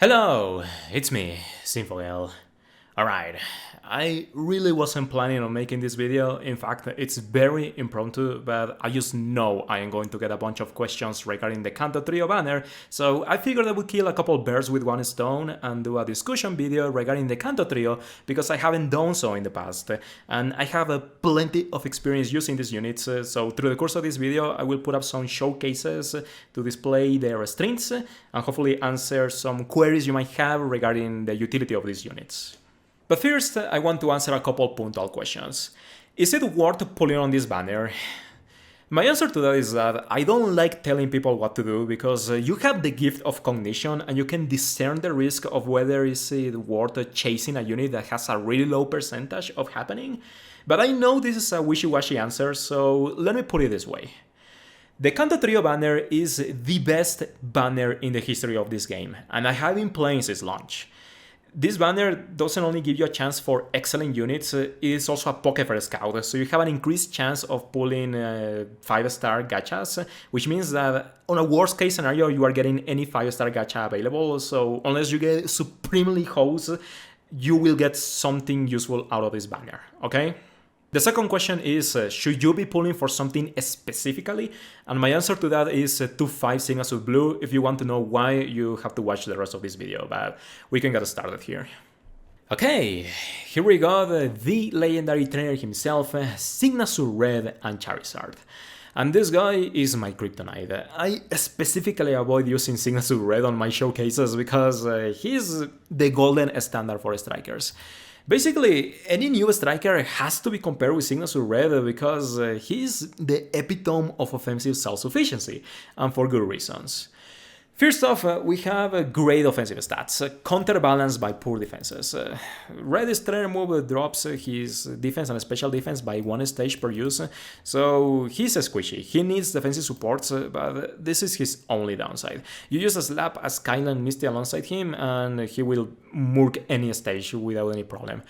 Hello, it's me, Zinfogel. Alright, I really wasn't planning on making this video. In fact, it's very impromptu, but I just know I am going to get a bunch of questions regarding the Kanto Trio banner, so I figured I would kill a couple birds with one stone and do a discussion video regarding the Kanto Trio because I haven't done so in the past, and I have plenty of experience using these units, so through the course of this video I will put up some showcases to display their strengths and hopefully answer some queries you might have regarding the utility of these units. But first, I want to answer a couple punctual questions. Is it worth pulling on this banner? My answer to that is that I don't like telling people what to do because you have the gift of cognition and you can discern the risk of whether it's worth chasing a unit that has a really low percentage of happening. But I know this is a wishy-washy answer, so let me put it this way. The Kanto Trio banner is the best banner in the history of this game, and I have been playing since launch. This banner doesn't only give you a chance for excellent units, it is also a Pokémon Scout, so you have an increased chance of pulling 5-star gachas, which means that on a worst case scenario you are getting any 5-star gacha available, so unless you get supremely hosed, you will get something useful out of this banner, okay? The second question is, should you be pulling for something specifically? And my answer to that is 2-5 Signals with Blue. If you want to know why, you have to watch the rest of this video, but we can get started here. Okay, here we got the legendary trainer himself, Signasur Red and Charizard. And this guy is my kryptonite. I specifically avoid using Signasur Red on my showcases because he's the golden standard for strikers. Basically, any new striker has to be compared with Signasur Red because he's the epitome of offensive self-sufficiency, and for good reasons. First off, we have great offensive stats, counterbalanced by poor defenses. Red's trainer move drops his defense and special defense by 1 stage per use, so he's squishy. He needs defensive supports, but this is his only downside. You use a slap as Skyline Misty alongside him, and he will murk any stage without any problem.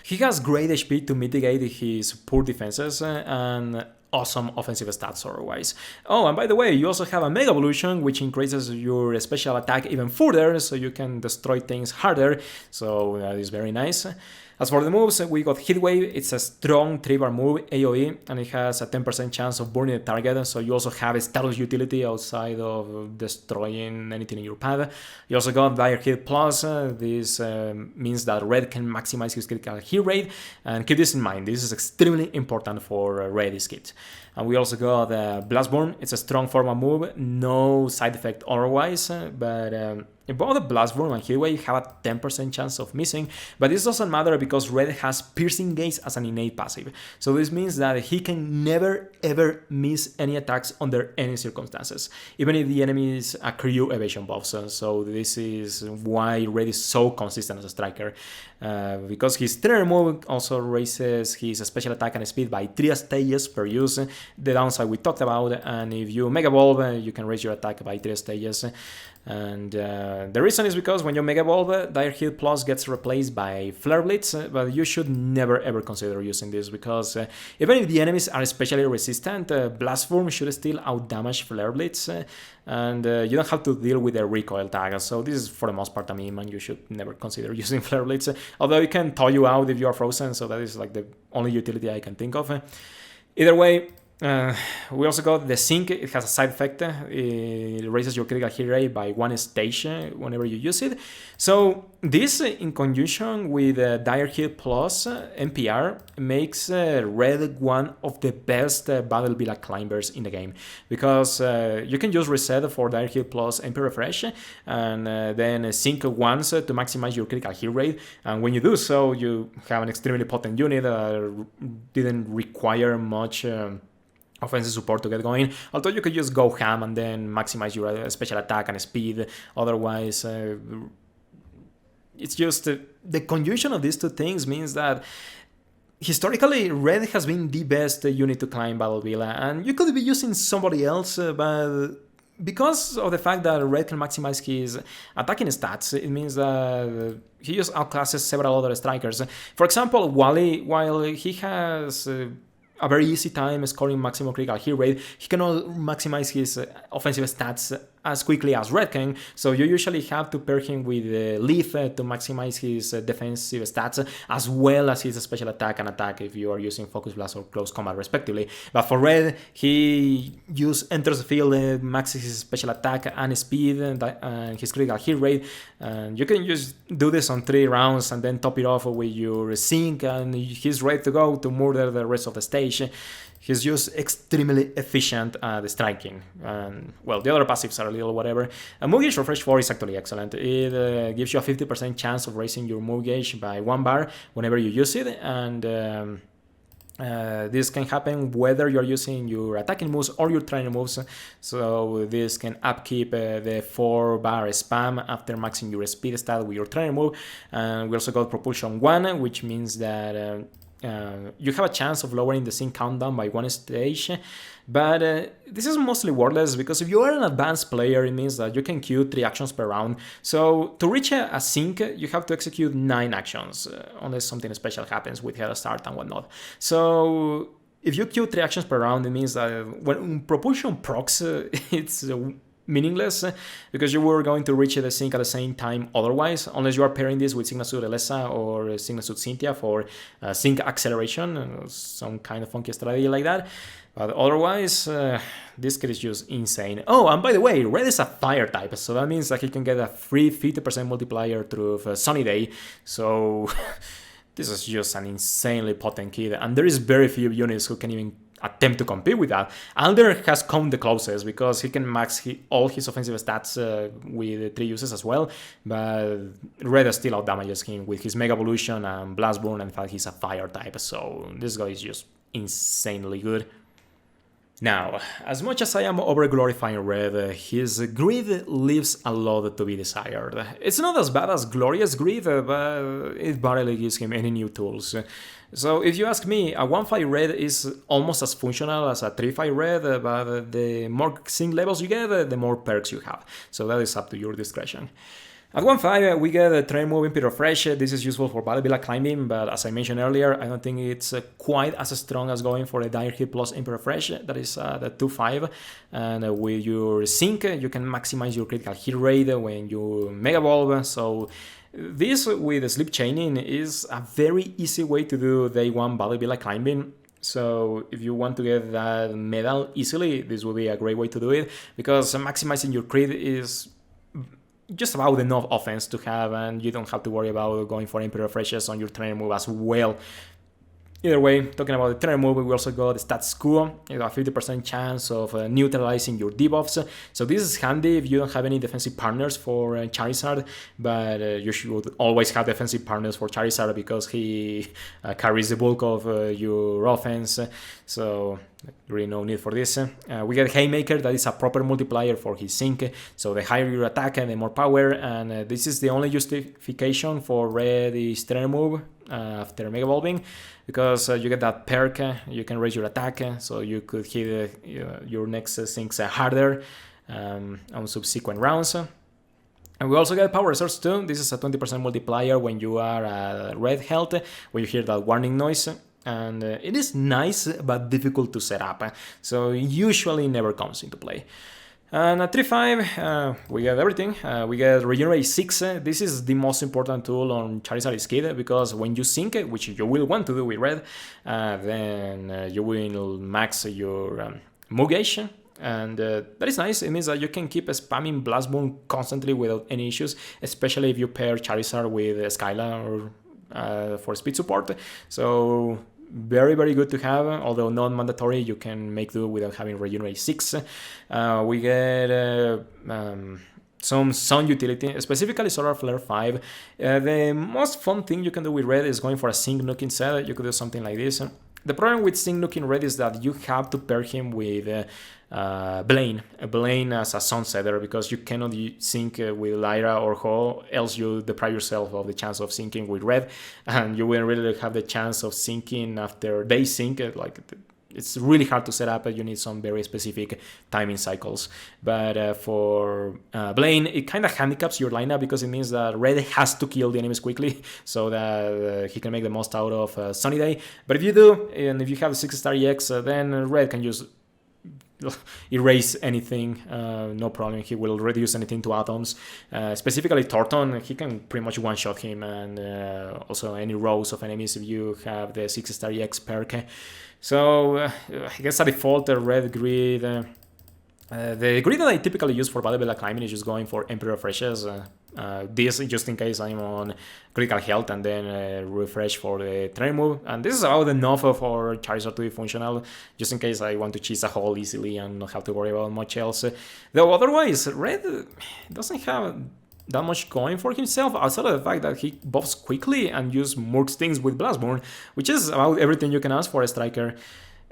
He has great HP to mitigate his poor defenses, and awesome offensive stats otherwise. Oh, and by the way, you also have a Mega Evolution, which increases your special attack even further, so you can destroy things harder, so that is very nice. As for the moves, we got Heat Wave. It's a strong 3-bar move, AoE, and it has a 10% chance of burning the target, so you also have a status utility outside of destroying anything in your path. You also got Dire Hit Plus. This means that Red can maximize his critical hit rate, and keep this in mind, this is extremely important for Red's kit. And we also got Blastburn. It's a strong form of move, no side effect otherwise, but both the Blastburn and Heatwave have a 10% chance of missing, but this doesn't matter because Red has Piercing Gaze as an innate passive. So this means that he can never ever miss any attacks under any circumstances, even if the enemy is a crew evasion buff. So this is why Red is so consistent as a striker, because his trainer move also raises his special attack and speed by 3 stages per use, the downside we talked about, and if you Mega Evolve, you can raise your attack by 3 stages. And the reason is because when you Mega Evolve, Dire Hit Plus gets replaced by Flare Blitz, but you should never ever consider using this because even if the enemies are especially resistant, Blast Form should still outdamage Flare Blitz, and you don't have to deal with the recoil tag, so this is for the most part a meme and you should never consider using Flare Blitz, although it can thaw you out if you are frozen, so that is like the only utility I can think of. Either way, we also got the Sync. It has a side effect. It raises your critical hit rate by 1 stage whenever you use it. So this, in conjunction with Dire Hit Plus NPR, makes Red one of the best Battle Villa climbers in the game, because you can just reset for Dire Hit Plus MP Refresh and then Sync once to maximize your critical hit rate, and when you do so, you have an extremely potent unit that didn't require much offensive support to get going, although you could just go ham and then maximize your special attack and speed. Otherwise, it's just the conjunction of these two things means that historically Red has been the best unit to climb Battle Villa, and you could be using somebody else, but because of the fact that Red can maximize his attacking stats, it means that he just outclasses several other strikers. For example, Wally, while he has a very easy time scoring maximum critical hit rate, he cannot maximize his offensive stats as quickly as red can, so you usually have to pair him with Leaf to maximize his defensive stats as well as his special attack and attack if you are using Focus Blast or Close Combat respectively. But for red, he enters the field, maxes his special attack and speed and his critical hit rate, and you can just do this on 3 rounds and then top it off with your Zinc, and he's ready to go to murder the rest of the stage. He's just extremely efficient at striking. And, well, the other passives are a little whatever. Move Gauge Refresh 4 is actually excellent. It gives you a 50% chance of raising your move gauge by 1 bar whenever you use it. And this can happen whether you're using your attacking moves or your training moves. So this can upkeep the 4 bar spam after maxing your speed stat with your training move. And we also got Propulsion 1, which means that you have a chance of lowering the sync countdown by 1 stage, but this is mostly worthless because if you are an advanced player, it means that you can queue 3 actions per round. So to reach a sync, you have to execute 9 actions, unless something special happens with head start and whatnot. So if you queue 3 actions per round, it means that when propulsion procs, it's meaningless because you were going to reach the sync at the same time otherwise, unless you are pairing this with Signasuit Elessa or Signasuit Cynthia for sync acceleration, some kind of funky strategy like that. But otherwise, this kit is just insane. Oh, and by the way, red is a fire type, so that means that he can get a free 50% multiplier through Sunny Day. So this is just an insanely potent kit, and there is very few units who can even attempt to compete with that. Alder has come the closest because he can max all his offensive stats with 3 uses as well, but Red still outdamages him with his Mega Evolution and Blast Burn, and in fact he's a fire type, so this guy is just insanely good. Now, as much as I am over-glorifying Red, his Greed leaves a lot to be desired. It's not as bad as Glorious Greed, but it barely gives him any new tools. So if you ask me, a 1-5 Red is almost as functional as a 3-5 Red, but the more sync levels you get, the more perks you have. So that is up to your discretion. At 1-5, we get a Train Move Imperial Refresh. This is useful for Battle Villa climbing, but as I mentioned earlier, I don't think it's quite as strong as going for a Dire Hit plus Imperial Refresh. That is the 2-5. And with your Sync, you can maximize your critical hit rate when you Mega Evolve. So this with Sleep Chaining is a very easy way to do Day 1 Battle Villa climbing. So if you want to get that medal easily, this will be a great way to do it, because maximizing your crit is just about enough offense to have, and you don't have to worry about going for Imperial Refreshes on your trainer move as well. Either way, talking about the trainer move, we also got the Stats School, a 50% chance of neutralizing your debuffs. So this is handy if you don't have any defensive partners for Charizard, but you should always have defensive partners for Charizard because he carries the bulk of your offense. So really no need for this. We get Haymaker, that is a proper multiplier for his sync, so the higher your attack, the more power, and this is the only justification for Red's trainer move after Mega Evolving, because you get that perk, you can raise your attack, so you could hit your next syncs harder on subsequent rounds. And we also get Power Resource too. This is a 20% multiplier when you are at red health, when you hear that warning noise. And it is nice but difficult to set up, so it usually never comes into play. And at 3-5, we get everything. We get Regenerate 6. This is the most important tool on Charizard's kit, because when you sync it, which you will want to do with red, then you will max your move gauge. And that is nice. It means that you can keep spamming Blast Burn constantly without any issues, especially if you pair Charizard with Skyla or for speed support. So very, very good to have, although not mandatory. You can make do without having Regenerate 6. We get some Sun utility, specifically Solar Flare 5. The most fun thing you can do with red is going for a Sync Nuke instead. You could do something like this. The problem with Sync Nuke in red is that you have to pair him with Blaine as a Sunsetter, because you cannot sync with Lyra or Ho, else you deprive yourself of the chance of syncing with red, and you will really have the chance of syncing after they sync. Like, it's really hard to set up. You need some very specific timing cycles. But for Blaine, it kind of handicaps your lineup, because it means that red has to kill the enemies quickly so that he can make the most out of Sunny Day. But if you do, and if you have 6-star EX, then red can just erase anything, no problem. He will reduce anything to atoms. Specifically Thornton, he can pretty much one-shot him, and also any rows of enemies if you have the 6-star EX perk. So I guess a default red grid. The grid that I typically use for valuable climbing is just going for Emperor Refreshes. This just in case I'm on critical health, and then refresh for the train move. And this is about enough for Charizard to be functional, just in case I want to cheese a hole easily and not have to worry about much else. Though otherwise, Red doesn't have that much going for himself, outside of the fact that he buffs quickly and uses Murk Stings with Blastburn, which is about everything you can ask for a striker.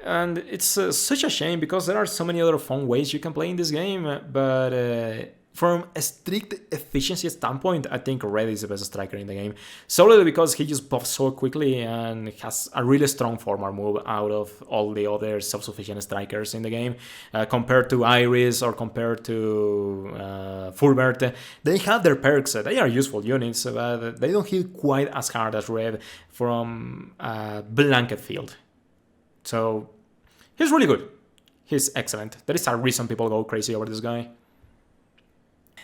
And it's such a shame because there are so many other fun ways you can play in this game, but from a strict efficiency standpoint, I think Red is the best striker in the game, solely because he just buffs so quickly and has a really strong formal move out of all the other self-sufficient strikers in the game. Compared to Iris or compared to Fulbert, they have their perks. They are useful units, but they don't hit quite as hard as Red from a blanket field. So he's really good. He's excellent. There is a reason people go crazy over this guy.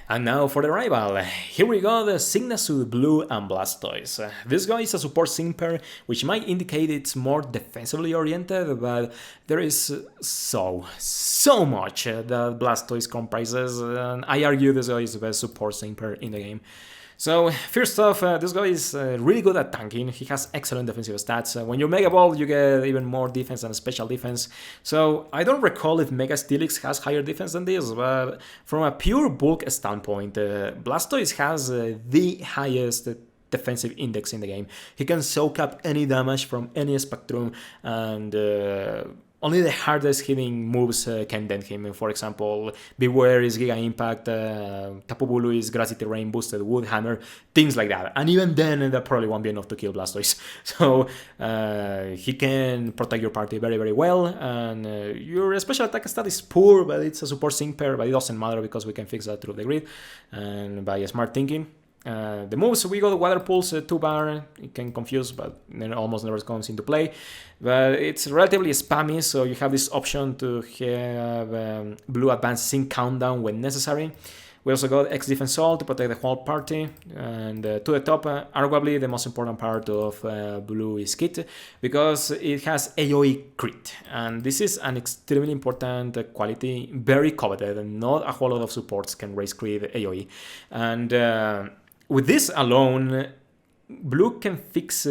And now for the rival. Here we go, the Signasu Blue and Blastoise. This guy is a support sync pair, which might indicate it's more defensively oriented, but there is so much that Blastoise comprises, and I argue this guy is the best support sync pair in the game. So first off, this guy is really good at tanking. He has excellent defensive stats. When you Mega Ball, you get even more defense and special defense. So I don't recall if Mega Steelix has higher defense than this, but from a pure bulk standpoint, Blastoise has the highest defensive index in the game. He can soak up any damage from any spectrum, and only the hardest hitting moves can dent him. For example, Beware is Giga Impact, Tapu Bulu is Grassy Terrain boosted Wood Hammer, things like that. And even then, that probably won't be enough to kill Blastoise. So he can protect your party very, very well. And your special attack stat is poor, but it's a support sync pair, but it doesn't matter because we can fix that through the grid and by smart thinking. The moves, we got Water Pulse, 2-bar, it can confuse, but then almost never comes into play. But it's relatively spammy, so you have this option to have Blue Advanced Sync Countdown when necessary. We also got X Defense All to protect the whole party. And to the top, arguably the most important part of Blue is Kit, because it has AoE crit. And this is an extremely important quality, very coveted, and not a whole lot of supports can raise crit AoE. And with this alone, Blue can fix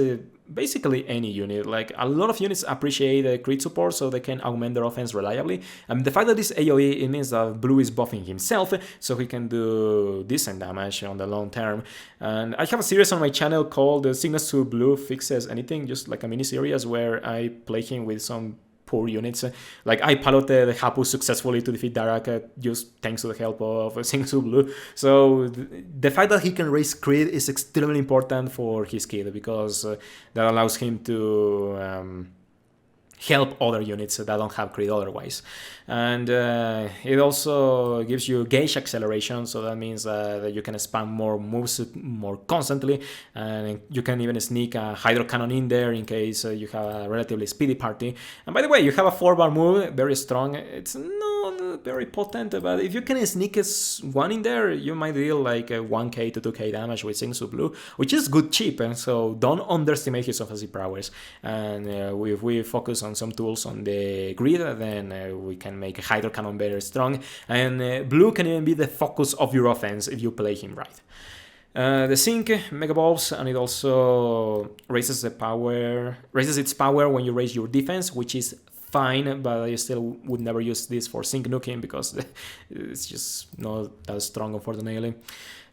basically any unit. Like, a lot of units appreciate crit support, so they can augment their offense reliably. And the fact that this AoE, it means that Blue is buffing himself, so he can do decent damage on the long term. And I have a series on my channel called Signasu Blue Fixes Anything, just like a mini series where I play him with some poor units. Like, I piloted Hapu successfully to defeat Darak just thanks to the help of Signasu Blue. So the fact that he can raise crit is extremely important for his kid, because that allows him to help other units that don't have crit otherwise. And it also gives you gauge acceleration, so that means that you can spam more moves more constantly, and you can even sneak a Hydro Cannon in there in case you have a relatively speedy party. And by the way, you have a 4-bar move, very strong. It's not very potent, but if you can sneak one in there, you might deal like 1k to 2k damage with Signasu Blue, which is good cheap, and so don't underestimate his offensive prowess. And if we focus on some tools on the grid, then we can make a Hydro Cannon very strong, and Blue can even be the focus of your offense if you play him right. The Sync Mega Balls, and it also raises its power when you raise your defense, which is fine, but I still would never use this for Sync Nuking because it's just not that strong, unfortunately.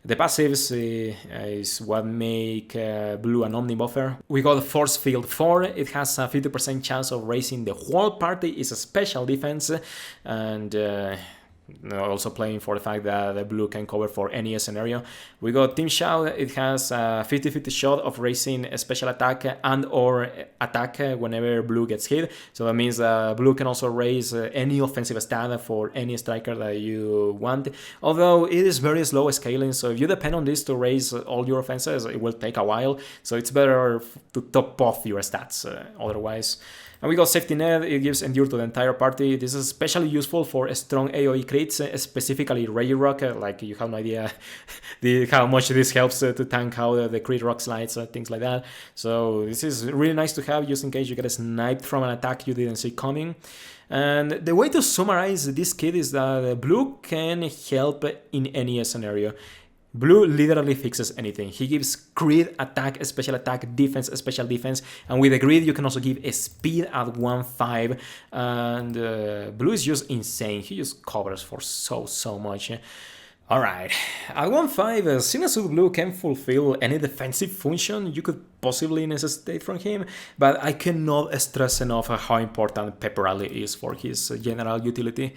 The passives is what make Blue an Omni Buffer. We got Force Field 4, it has a 50% chance of raising the whole party, it's a special defense, and also playing for the fact that the Blue can cover for any scenario. We got Team Shout, it has a 50-50 shot of raising a special attack and or attack whenever Blue gets hit. So that means Blue can also raise any offensive stat for any striker that you want. Although it is very slow scaling, so if you depend on this to raise all your offenses, it will take a while. So it's better to top off your stats otherwise. And we got Safety Net, it gives Endure to the entire party. This is especially useful for strong AoE crits, specifically Rage Rock, like you have no idea how much this helps to tank out the crit rock slides, things like that. So this is really nice to have just in case you get sniped from an attack you didn't see coming. And the way to summarize this kit is that Blue can help in any scenario. Blue literally fixes anything. He gives grid, attack, special attack, defense, special defense, and with the grid you can also give a speed at 1.5, and Blue is just insane. He just covers for so much. Alright, at 1.5, Sinasud Blue can fulfill any defensive function you could possibly necessitate from him, but I cannot stress enough how important Pepper Rally is for his general utility.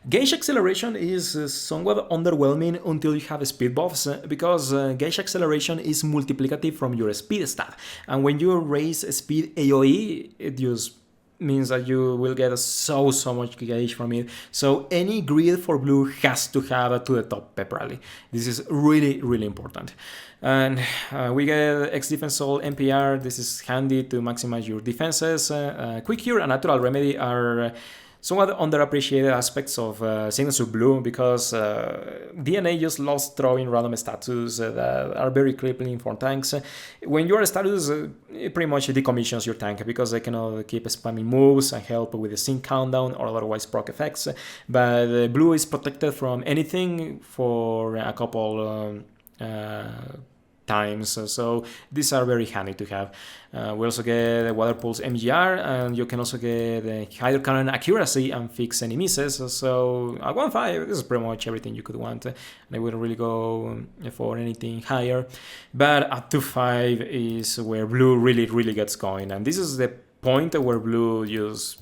Gauge acceleration is somewhat underwhelming until you have speed buffs, because gauge acceleration is multiplicative from your speed stat, and when you raise speed AoE, it just means that you will get so much gauge from it. So any grid for Blue has to have to the top Pepper Rally. This is really important. And we get X Defense Soul NPR. This is handy to maximize your defenses. Quick Cure and Natural Remedy are somewhat underappreciated aspects of Sinasud Blue, because DNA just loves throwing random status that are very crippling for tanks. When you are a status, it pretty much decommissions your tank, because they cannot keep spamming moves and help with the sync countdown or otherwise proc effects. But Blue is protected from anything for a couple times, so these are very handy to have. We also get Water Pulse MGR, and you can also get Hydro Cannon Accuracy and fix any misses. So at 1.5, this is pretty much everything you could want, and I wouldn't really go for anything higher. But at 2.5 is where Blue really gets going, and this is the point where Blue just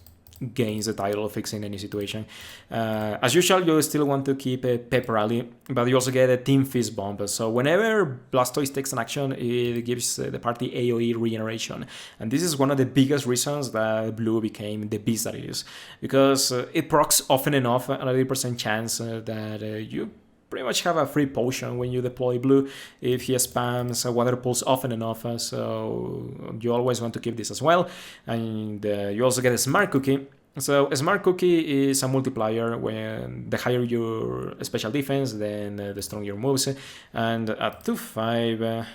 gains the title of fixing any situation. As usual, you still want to keep a Pepper Rally, but you also get a Team Fist Bomb. So whenever Blastoise takes an action, it gives the party AoE regeneration. And this is one of the biggest reasons that Blue became the beast that it is, because it procs often enough, an 80% chance that you pretty much have a free potion when you deploy Blue if he spams a Water Pulse often enough, so you always want to keep this as well. And you also get a Smart Cookie. So a Smart Cookie is a multiplier. When the higher your special defense, then the stronger your moves. And at 2.5,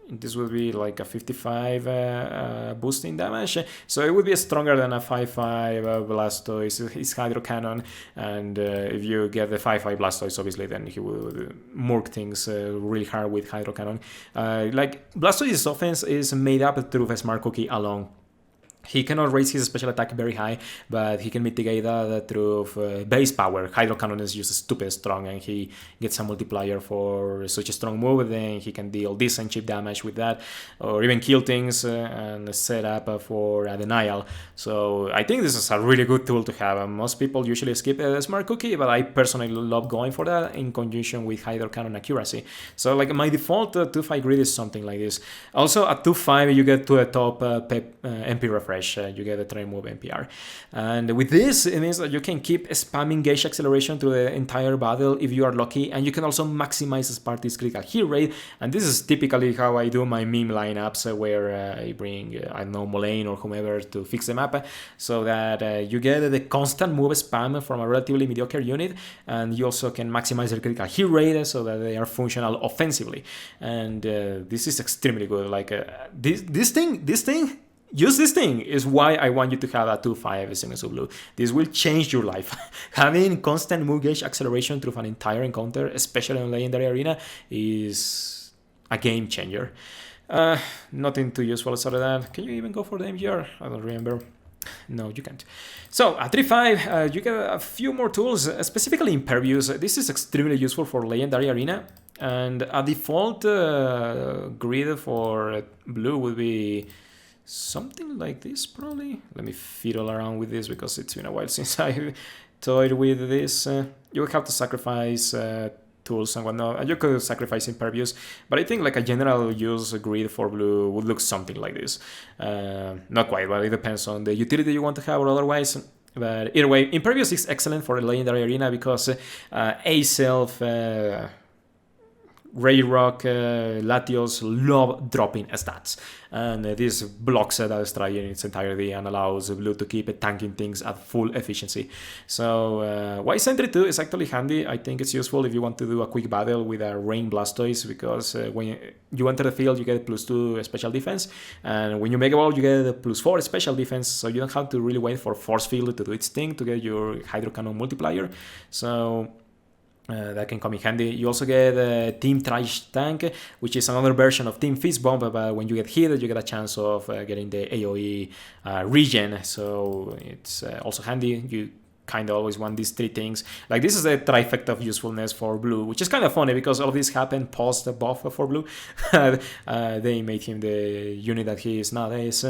this would be like a 55 boosting damage, so it would be stronger than a 5.5 Blastoise. It's Hydro Cannon, and if you get the 5.5 Blastoise, obviously, then he will murk things really hard with Hydro Cannon. Like Blastoise's offense is made up through a Smart Cookie alone. He cannot raise his special attack very high, but he can mitigate that through base power. Hydro Cannon is just stupid strong, and he gets a multiplier for such a strong move. Then he can deal decent chip damage with that, or even kill things and set up for a denial. So I think this is a really good tool to have. Most people usually skip a Smart Cookie, but I personally love going for that in conjunction with Hydro Cannon Accuracy. So like my default 2.5 grid is something like this. Also at 2.5 you get to the top MP Refresh. You get a train move NPR, and with this it means that you can keep spamming gauge acceleration through the entire battle if you are lucky, and you can also maximize the party's critical hit rate. And this is typically how I do my meme lineups, where I bring I don't know, Moraine or whomever to fix the map, so that you get the constant move spam from a relatively mediocre unit, and you also can maximize their critical hit rate so that they are functional offensively. And this is extremely good. Like this thing. Use this thing is why I want you to have a 2.5 Sinasud Blue. This will change your life. Having constant move gauge acceleration through an entire encounter, especially in Legendary Arena, is a game changer. Nothing too useful outside of that. Can you even go for the MGR? I don't remember. No, you can't. So at 3.5, you get a few more tools, specifically Impervious. This is extremely useful for Legendary Arena. And a default grid for Blue would be something like this, probably. Let me fiddle around with this because it's been a while since I toyed with this. You would have to sacrifice tools and whatnot, and you could sacrifice Impervious, but I think like a general use grid for Blue would look something like this. Not quite, but it depends on the utility you want to have or otherwise. But either way, Impervious is excellent for the Legendary Arena because A-Self Ray Rock, Latios love dropping stats, and this blocks that strategy in its entirety and allows blue to keep tanking things at full efficiency. So Y Sentry 2 is actually handy. I think it's useful if you want to do a quick battle with a Rain Blastoise, because when you enter the field you get +2 special defense, and when you Mega Ball you get +4 special defense, so you don't have to really wait for Force Field to do its thing to get your Hydro Cannon multiplier. So that can come in handy. You also get Team Trash Tank, which is another version of Team Fist Bomb, but when you get hit, you get a chance of getting the AoE regen, so it's also handy. You kind of always want these three things. Like, this is a trifecta of usefulness for blue, which is kind of funny because all of this happened post the buff for blue. They made him the unit that he is nowadays.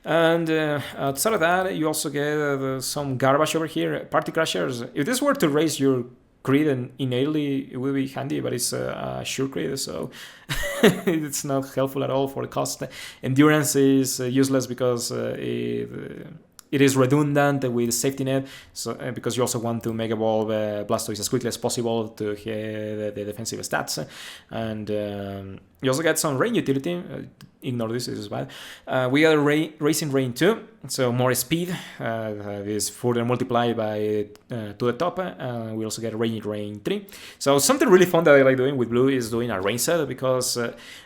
And outside of that, you also get some garbage over here. Party Crashers. If this were to raise your crit, and innately it will be handy, but it's a sure crit, so it's not helpful at all for the cost. Endurance is useless because it is redundant with safety net, so because you also want to Mega Ball Blastoise as quickly as possible to hit the defensive stats. And you also get some rain utility. Ignore this is bad. We got Racing Rain 2, so more speed is further multiplied by to the top. We also get Rain 3. So something really fun that I like doing with blue is doing a rain set, because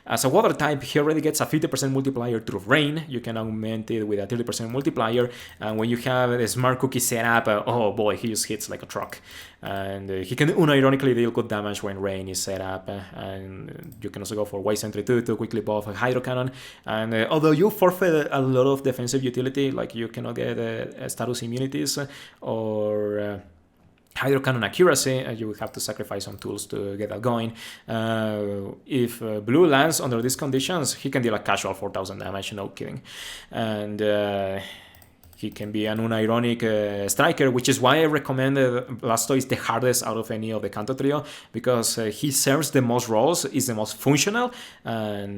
as a water type he already gets a 50% multiplier through rain. You can augment it with a 30% multiplier, and when you have the Smart Cookie set up, oh boy, he just hits like a truck. And he can unironically deal good damage when rain is set up, and you can also go for Y Sentry 2 to quickly buff a Hydro Cannon. And although you forfeit a lot of defensive utility, like you cannot get status immunities or Hydro Cannon accuracy, you will have to sacrifice some tools to get that going. If blue lands under these conditions, he can deal a casual 4000 damage, no kidding. And he can be an unironic striker, which is why I recommend Blastoise the hardest out of any of the Kanto trio, because he serves the most roles, is the most functional, and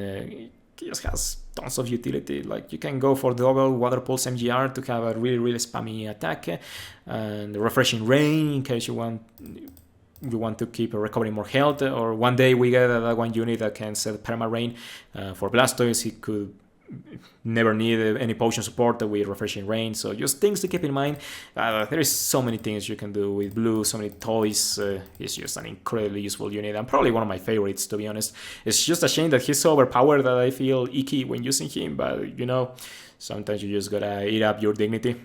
he just has tons of utility. Like, you can go for double Water Pulse MGR to have a really, really spammy attack, and Refreshing Rain in case you want to keep recovering more health, or one day we get that one unit that can set Perma Rain for Blastoise. He could never need any potion support with Refreshing Rain, so just things to keep in mind. There is so many things you can do with blue, so many toys. It's just an incredibly useful unit, and probably one of my favorites, to be honest. It's just a shame that he's so overpowered that I feel icky when using him, but you know, sometimes you just gotta eat up your dignity.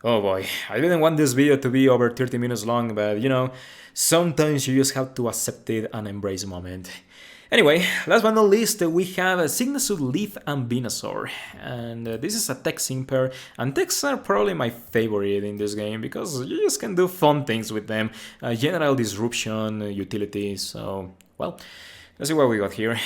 Oh boy, I didn't want this video to be over 30 minutes long, but you know, sometimes you just have to accept it and embrace the moment. Anyway, last but not least, we have Signature Leaf and Venusaur, and this is a tech sync pair, and techs are probably my favorite in this game because you just can do fun things with them, general disruption, utility, so, well, let's see what we got here.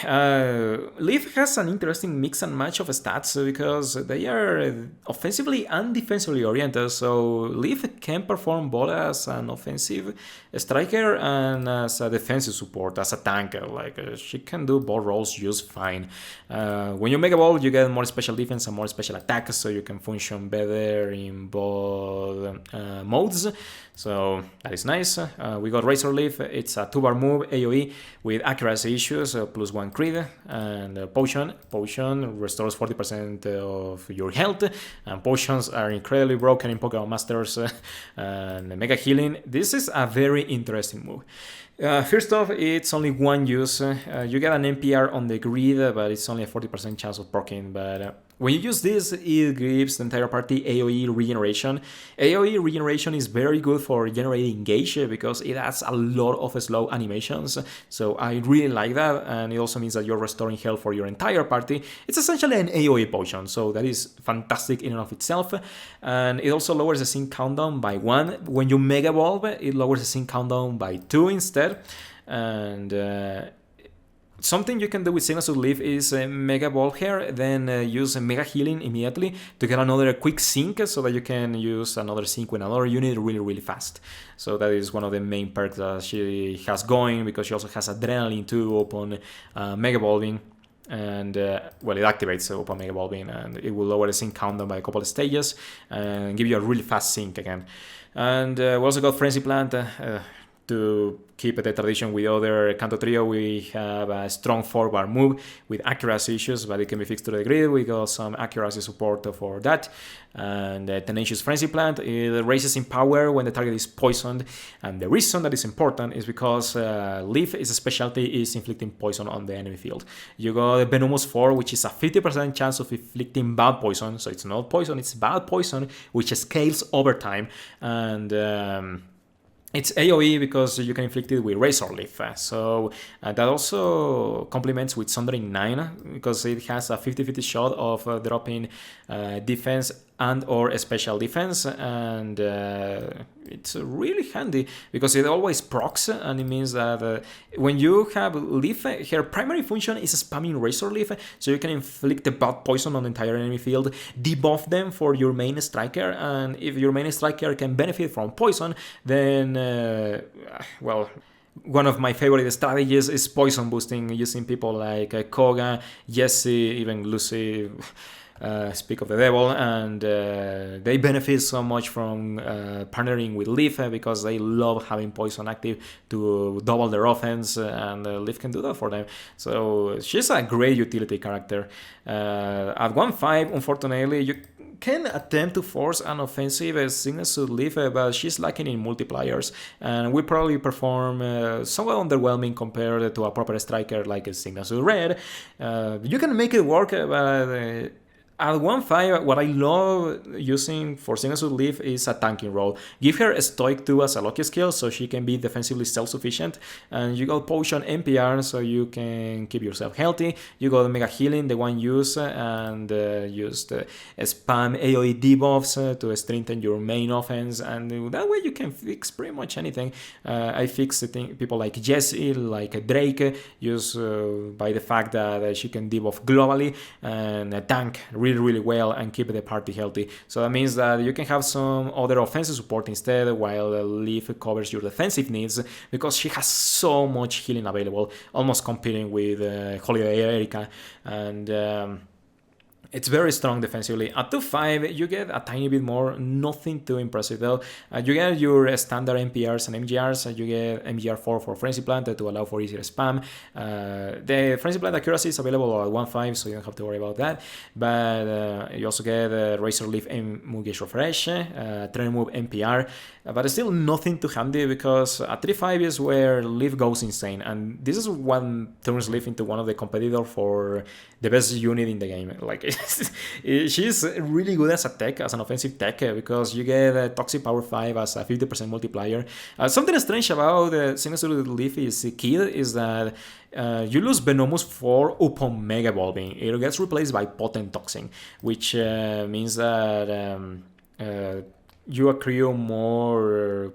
Leaf has an interesting mix and match of stats because they are offensively and defensively oriented, so Leaf can perform both as an offensive striker and as a defensive support, as a tanker. Like, she can do both roles just fine. When you Mega Ball, you get more special defense and more special attack, so you can function better in both modes. So that is nice. We got Razor Leaf. It's a 2-bar move, AoE, with accuracy issues, +1 crit, and Potion. Potion restores 40% of your health, and potions are incredibly broken in Pokémon Masters. And Mega Healing. This is a very interesting move. First off, it's only one use. You get an NPR on the grid, but it's only a 40% chance of proccing. But when you use this, it gives the entire party AoE regeneration. AoE regeneration is very good for generating gauge because it adds a lot of slow animations. So I really like that, and it also means that you're restoring health for your entire party. It's essentially an AoE potion, so that is fantastic in and of itself. And it also lowers the sync countdown by 1. When you Mega Evolve, it lowers the sync countdown by 2 instead. And something you can do with Signature Leaf is Mega Evolve here, then use Mega Healing immediately to get another quick sync so that you can use another sync with another unit really, really fast. So that is one of the main perks that she has going, because she also has Adrenaline too upon Mega Evolving. And well, it activates upon Mega Evolving, and it will lower the sync countdown by a couple of stages and give you a really fast sync again. And we also got Frenzy Plant. to keep the tradition with other Kanto trio, we have a strong forward move with accuracy issues, but it can be fixed to the degree. We got some accuracy support for that. And Tenacious Frenzy Plant, it raises in power when the target is poisoned. And the reason that is important is because Leaf is a specialty is inflicting poison on the enemy field. You got Venomous 4, which is a 50% chance of inflicting bad poison. So it's not poison, it's bad poison, which scales over time. And it's AoE because you can inflict it with Razor Leaf. So that also complements with Sundering 9 because it has a 50-50 shot of dropping defense and or special defense, and it's really handy because it always procs, and it means that when you have Leaf, her primary function is spamming Razor Leaf, so you can inflict the bad poison on the entire enemy field, debuff them for your main striker, and if your main striker can benefit from poison, then well, one of my favorite strategies is poison boosting using people like Koga, Jesse, even Lucy. Speak of the devil, and they benefit so much from partnering with Leaf because they love having poison active to double their offense, and Leaf can do that for them. So she's a great utility character. At 1-5, unfortunately, you can attempt to force an offensive Signal Suit Leaf, but she's lacking in multipliers, and will probably perform somewhat underwhelming compared to a proper striker like a Signal Suit Red. You can make it work, but at 1-5, what I love using for Signal Suit Leaf is a tanking role. Give her a Stoic 2 as a lucky skill so she can be defensively self-sufficient. And you got Potion NPR so you can keep yourself healthy. You got Mega Healing, the one use, and use the spam AoE debuffs to strengthen your main offense. And that way you can fix pretty much anything. I fix people like Jessie, like Drake, used by the fact that she can debuff globally and tank really well and keep the party healthy. So that means that you can have some other offensive support instead, while Leaf covers your defensive needs because she has so much healing available, almost competing with Holiday Erika. And it's very strong defensively. At 2-5, you get a tiny bit more, nothing too impressive though. You get your standard MPRs and MGRs. You get MGR4 for Frenzy Plant to allow for easier spam. The Frenzy Plant accuracy is available at 1-5, so you don't have to worry about that. But you also get Razor Leaf and Mugish Refresh, Train Move MPR. But still nothing too handy because at 3-5 is where Leaf goes insane. And this is what turns Leaf into one of the competitors for the best unit in the game. Like, she's really good as a tech, as an offensive tech, because you get Toxic Power 5 as a 50% multiplier. Something strange about Signal Suit Leaf is Kid is that you lose Venomous 4 upon Mega Evolving. It gets replaced by Potent Toxin, which means that you accrue more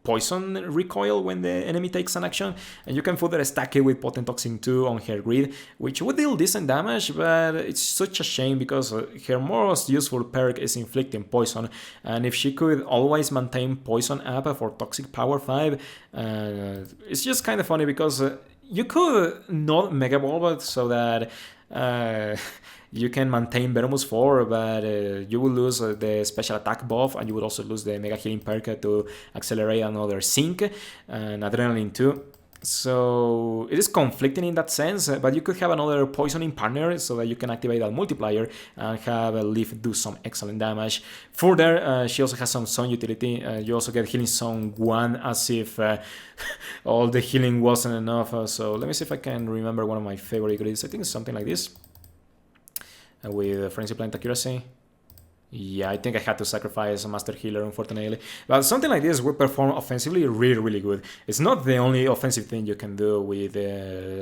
poison recoil when the enemy takes an action, and you can further stack it with Potent Toxin 2 on her grid, which would deal decent damage, but it's such a shame because her most useful perk is inflicting poison, and if she could always maintain poison up for Toxic Power 5, it's just kind of funny because you could not Mega Evolve so that you can maintain Venomous 4, but you will lose the special attack buff, and you will also lose the Mega Healing perk to accelerate another Sync and Adrenaline 2. So it is conflicting in that sense, but you could have another poisoning partner so that you can activate that multiplier and have Leaf do some excellent damage. Further, she also has some Sun utility. You also get Healing Zone 1 as if all the healing wasn't enough. So let me see if I can remember one of my favorite grids. I think it's something like this. With Frenzy Plant accuracy. Yeah, I think I had to sacrifice a Master Healer, unfortunately. But something like this will perform offensively really good. It's not the only offensive thing you can do with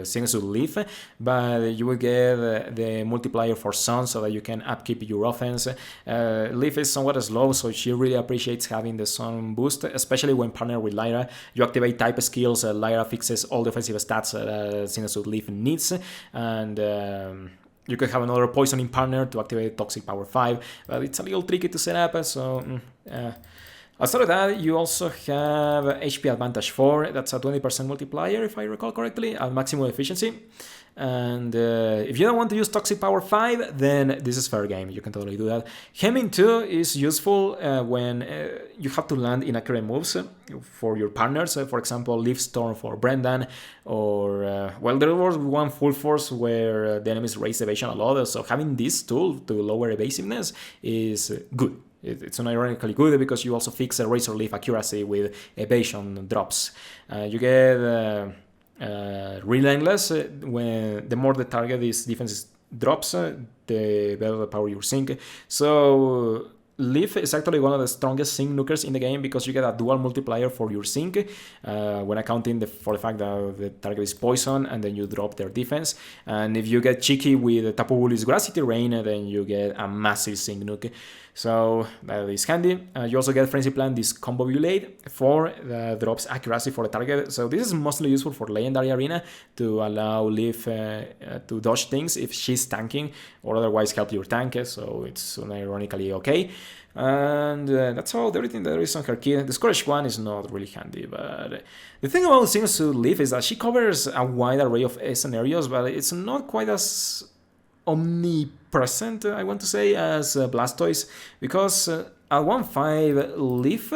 Signal Suit Leaf, but you will get the multiplier for Sun so that you can upkeep your offense. Leaf is somewhat slow, so she really appreciates having the Sun boost, especially when partnered with Lyra. You activate type skills, Lyra fixes all the offensive stats that Signal Suit Leaf needs, and you could have another poisoning partner to activate Toxic Power 5, but it's a little tricky to set up, so Outside of that, you also have HP Advantage 4, that's a 20% multiplier if I recall correctly, at maximum efficiency. And if you don't want to use Toxic Power 5, then this is fair game, you can totally do that. Hemming 2 is useful when you have to land inaccurate moves for your partners, for example, Leaf Storm for Brendan, or, well, there was one Full Force where the enemies raise evasion a lot, so having this tool to lower evasiveness is good. It's unironically good because you also fix a Razor Leaf accuracy with evasion drops. You get Relentless when the more the target is defense drops, the better the power you sink. So Leaf is actually one of the strongest sync nukers in the game because you get a dual multiplier for your sync when accounting for the fact that the target is poison and then you drop their defense. And if you get cheeky with Tapu Buli's Grassy Terrain, then you get a massive sync nuke. So that is handy. You also get Frenzy Plant, this Combobulate for that drops accuracy for the target. So this is mostly useful for Legendary Arena to allow Leaf to dodge things if she's tanking or otherwise help your tank. So it's unironically okay. And that's all everything there is on her kit. The Scourge one is not really handy, but the thing about Single Suit Leaf is that she covers a wide array of scenarios, but it's not quite as omnipresent, I want to say, as Blastoise, because at 1-5, Leaf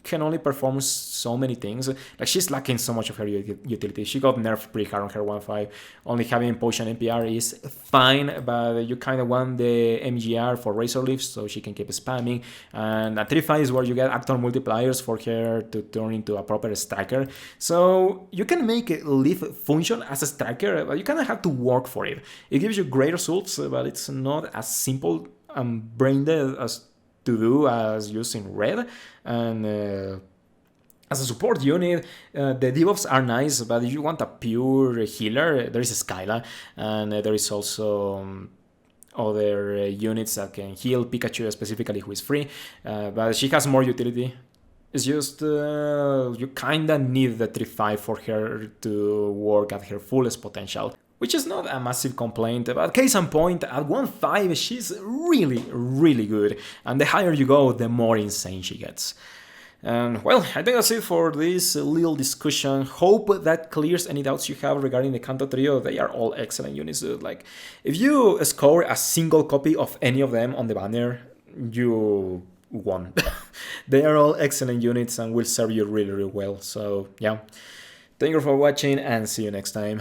can only perform so many things. Like, she's lacking so much of her utility. She got nerfed pretty hard on her 1-5. Only having Potion NPR is fine, but you kind of want the MGR for Razor Leaf so she can keep spamming. And at 3-5 is where you get Actor multipliers for her to turn into a proper striker. So you can make Leaf function as a striker, but you kind of have to work for it. It gives you great results, but it's not as simple and brain dead as to do as using red. And as a support unit, the debuffs are nice, but if you want a pure healer, there is Skyla, and there is also other units that can heal Pikachu specifically, who is free, but she has more utility. It's just you kinda need the 3-5 for her to work at her fullest potential, which is not a massive complaint, but case in point, at 1-5 she's really, really good, and the higher you go, the more insane she gets. And well, I think that's it for this little discussion. Hope that clears any doubts you have regarding the Kanto trio. They are all excellent units, dude. Like, if you score a single copy of any of them on the banner, you won. They are all excellent units and will serve you really, really well. So yeah, thank you for watching and see you next time.